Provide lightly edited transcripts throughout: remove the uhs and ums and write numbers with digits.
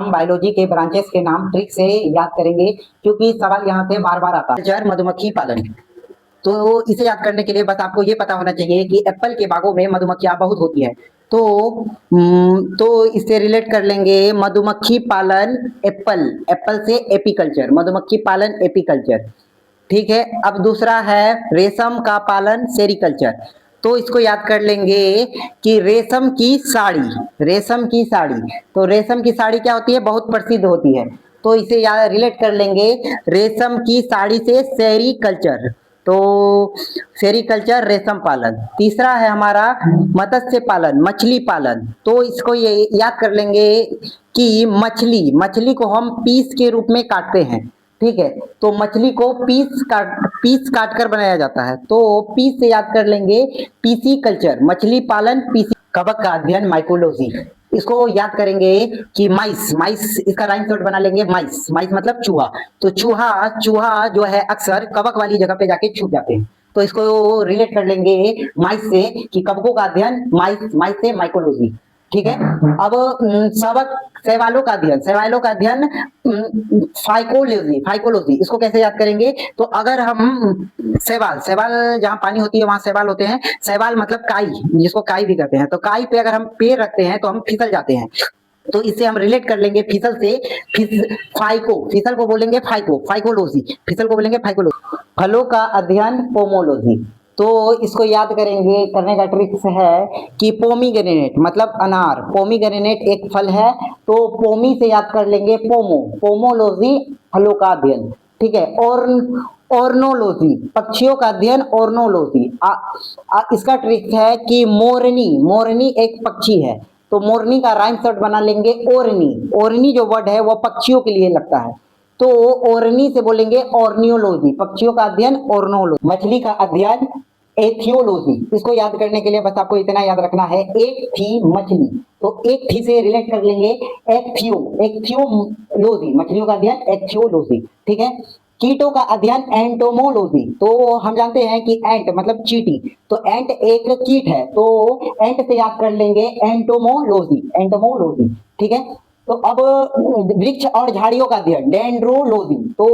हम बायोलॉजी के ब्रांचेस के नाम ट्रिक से याद करेंगे क्योंकि सवाल यहाँ पे बार बार आता है। कल्चर मधुमक्खी पालन, तो इसे याद करने के लिए बस आपको ये पता होना चाहिए कि एप्पल के बागों में मधुमक्खियां बहुत होती है। तो इससे रिलेट कर लेंगे मधुमक्खी पालन एप्पल, एप्पल से एपीकल्चर, मधुमक्खी पालन एपीकल्चर। ठीक है, अब दूसरा है रेशम का पालन सेरिकल्चर। तो इसको याद कर लेंगे कि रेशम की साड़ी, रेशम की साड़ी, तो रेशम की साड़ी क्या होती है, बहुत प्रसिद्ध होती है। तो इसे याद रिलेट कर लेंगे रेशम की साड़ी से सेरिकल्चर, तो सेरिकल्चर रेशम पालन। तीसरा है हमारा मत्स्य पालन, मछली पालन। तो इसको ये याद कर लेंगे कि मछली, मछली को हम पीस के रूप में काटते हैं। ठीक है, तो मछली को पीस काट कर बनाया जाता है, तो पीस से याद कर लेंगे पीसी कल्चर, मछली पालन पीसी। कवक का अध्ययन माइकोलॉजी, इसको याद करेंगे कि माइस, माइस इसका राइम शॉर्ट बना लेंगे माइस, माइस मतलब चूहा। तो चूहा, चूहा जो है अक्सर कवक वाली जगह पे जाके छुप जाते हैं, तो इसको रिलेट कर लेंगे माइस से कि कवकों का अध्ययन माइस, माइस से माइकोलॉजी। ठीक है, अब सबक शैवालों का अध्ययन, शैवालों का अध्ययन फाइकोलॉजी, फाइकोलॉजी। इसको कैसे याद करेंगे, तो अगर हम शैवाल, शैवाल जहां पानी होती है वहां शैवाल होते हैं, शैवाल मतलब काई, जिसको काई भी कहते हैं, तो काई पे अगर हम पैर रखते हैं तो हम फिसल जाते हैं, तो इससे हम रिलेट कर लेंगे फिसल से फाइको, फिसल को बोलेंगे फाइको, फाइकोलॉजी, फिसल को बोलेंगे फाइकोलॉजी। फलों का अध्ययन पोमोलॉजी, तो इसको याद करेंगे, करने का ट्रिक्स है कि पोमीग्रेनेट मतलब अनार, पोमीग्रेनेट एक फल है, तो पोमी से याद कर लेंगे पोमो, पोमोलॉजी फलों का अध्ययन। ठीक है, और ऑर्नोलॉजी पक्षियों का अध्ययन, ऑर्नोलॉजी। इसका ट्रिक है कि मोरनी, मोरनी एक पक्षी है, तो मोरनी का राइम शॉर्ट बना लेंगे ओरनी, ओरनी जो वर्ड है वो पक्षियों के लिए लगता है, तो ओरनी से बोलेंगे ऑर्नियोलॉजी, पक्षियों का अध्ययन ऑर्नोलॉजी। मछली का अध्ययन एथियोलॉजी, इसको याद करने के लिए बस आपको इतना याद रखना है, एक थी मछली, तो एक थी से रिलेट कर लेंगे एक्थियो, एक्थियोलॉजी, मछलियों का अध्ययन एक्थियोलॉजी। ठीक है, कीटों का अध्ययन एंटोमोलॉजी, तो हम जानते हैं कि एंट मतलब चींटी, तो एंट एक कीट है, तो एंट से याद कर लेंगे एंटोमोलॉजी, एंटोमोलॉजी। ठीक है, तो अब वृक्ष और झाड़ियों का अध्ययन डेंड्रोलॉजी, तो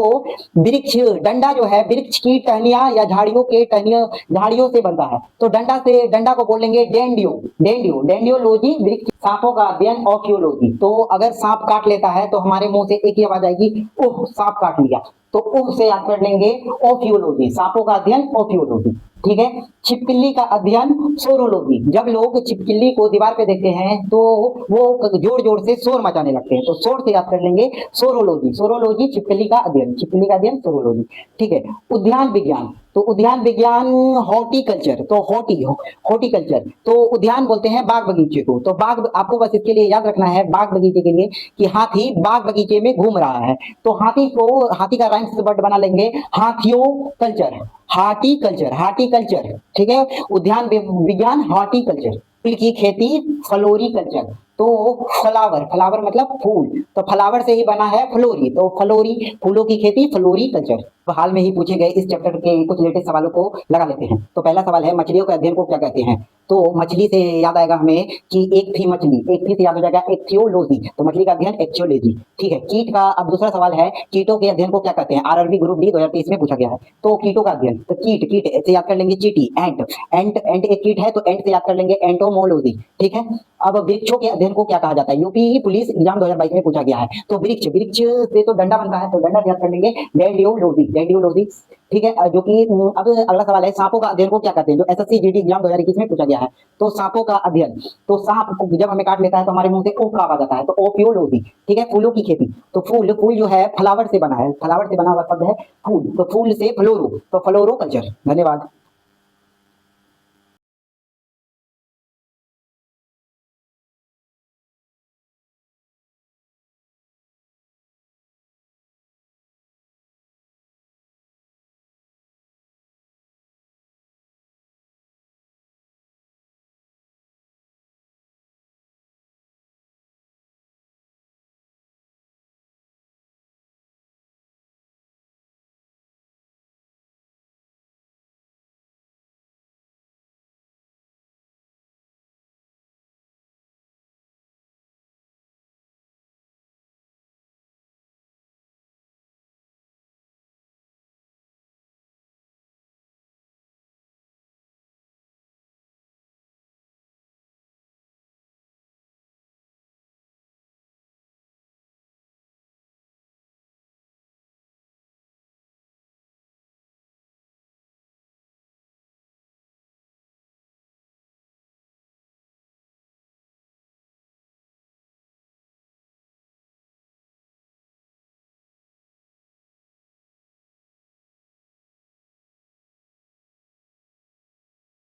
वृक्ष, डंडा जो है वृक्ष की टहनियां या झाड़ियों के टहनियों, झाड़ियों से बनता है, तो डंडा से, डंडा को बोलेंगे डेंडियो, डेंडियो, डेंडियोलॉजी वृक्ष। सांपों का अध्ययन ऑक्यूलॉजी, तो अगर सांप काट लेता है तो हमारे मुंह से एक ही आवाज आएगी, ओह सांप काट लिया, तो ओह से याद कर लेंगे ओफियोलॉजी, सांपों का अध्ययन ओफियोलॉजी। ठीक है, छिपकली का अध्ययन सोरोलॉजी, जब लोग छिपकली को दीवार पे देखते हैं तो वो जोर जोर से शोर मचाने लगते हैं, तो शोर से याद कर लेंगे सोरोलॉजी, सोरोलॉजी छिपकली का अध्ययन, छिपकली का अध्ययन सोरोलॉजी। ठीक है, उद्यान विज्ञान, तो उद्यान विज्ञान हॉर्टिकल्चर, तो हॉर्टिकल्चर, तो उद्यान बोलते हैं बाग बगीचे को, तो बाग आपको बस इसके लिए याद रखना है बाग बगीचे के लिए कि हाथी बाग बगीचे में घूम रहा है, तो हाथी को, हाथी का राइम्स वर्ड बना लेंगे हाथियों कल्चर, हार्टिकल्चर, हार्टिकल्चर। ठीक है, उद्यान विज्ञान हार्टिकल्चर। फूल की खेती फ्लोरिकल्चर, तो फ्लावर, फ्लावर मतलब फूल, तो फ्लावर से ही बना है फ्लोरी, तो फ्लोरी फूलों की खेती फ्लोरिकल्चर। तो हाल में ही पूछे गए इस चैप्टर के कुछ लेटेस्ट सवालों को लगा लेते हैं। तो पहला सवाल है मछलियों के अध्ययन को क्या कहते हैं, तो मछली से याद आएगा हमें कि एक थी मछली, एक थी से याद हो जाएगा एक्थियोलॉजी, तो मछली का अध्ययन एक्थियोलॉजी। ठीक है, कीट का, अब दूसरा सवाल है कीटों के अध्ययन को क्या कहते हैं, आरआरबी ग्रुप डी 2023 में पूछा गया है, तो कीटों का अध्ययन, तो कीट, कीट से याद कर लेंगे चींटी, एंट, एंट, एंट एक कीट है, तो एंट से याद कर लेंगे एंटोमोलॉजी। ठीक है, अब वृक्षों के अध्ययन को क्या कहा जाता है, यूपी पुलिस एग्जाम 2022 में पूछा गया है, तो वृक्ष, वृक्ष से तो डंडा बनता है, तो डंडा याद कर लेंगे डेंडियोलॉजी, डेंडियोलॉजी। ठीक है, जो कि अब अगला सवाल है सांपों का अध्ययन को क्या कहते हैं, जो एसएससी जीडी एग्जाम 2021 में पूछा गया है, तो सांपों का अध्ययन, तो सांप जब हमें काट लेता है तो हमारे मुंह से ओफ का आवाज आता है, तो ओपियोलॉजी। ठीक है, फूलों की खेती, तो फूल, फूल जो है फ्लावर से बना है, फ्लावर से बना हुआ शब्द है फूल, तो फूल से फ्लोरो, तो फ्लोरो कल्चर। धन्यवाद।